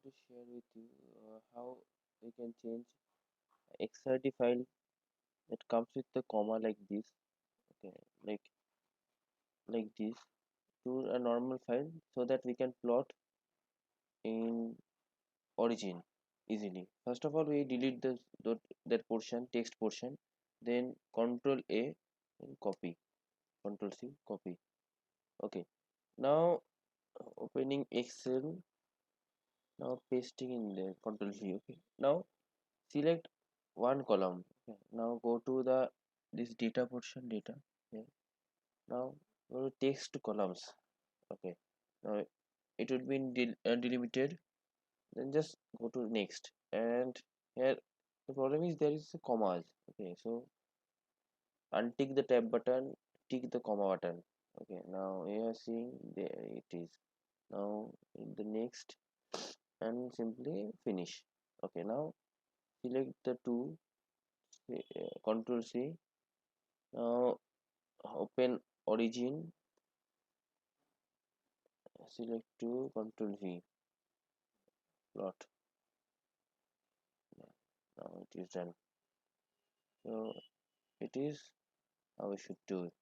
to share with you how we can change XRD file that comes with the comma like this, okay, like this, to a normal file so that we can plot in origin easily. First of all, we delete that portion, text portion, then Control A and copy, Control C, copy. Okay, now opening Excel, now pasting in there, Control V. Okay, now select one column. Okay. Now go to the this data portion, data. Okay. Now go to text columns. Okay. Now it would be delimited. Then just go to next. And here the problem is there is a commas. Okay. So untick the tab button, tick the comma button. Okay. Now you are seeing there it is. Now in the next and simply finish. Okay. Now select the two. Control C. Now open origin, select to Control V, plot. Yeah, now it is done. So it is how we should do it.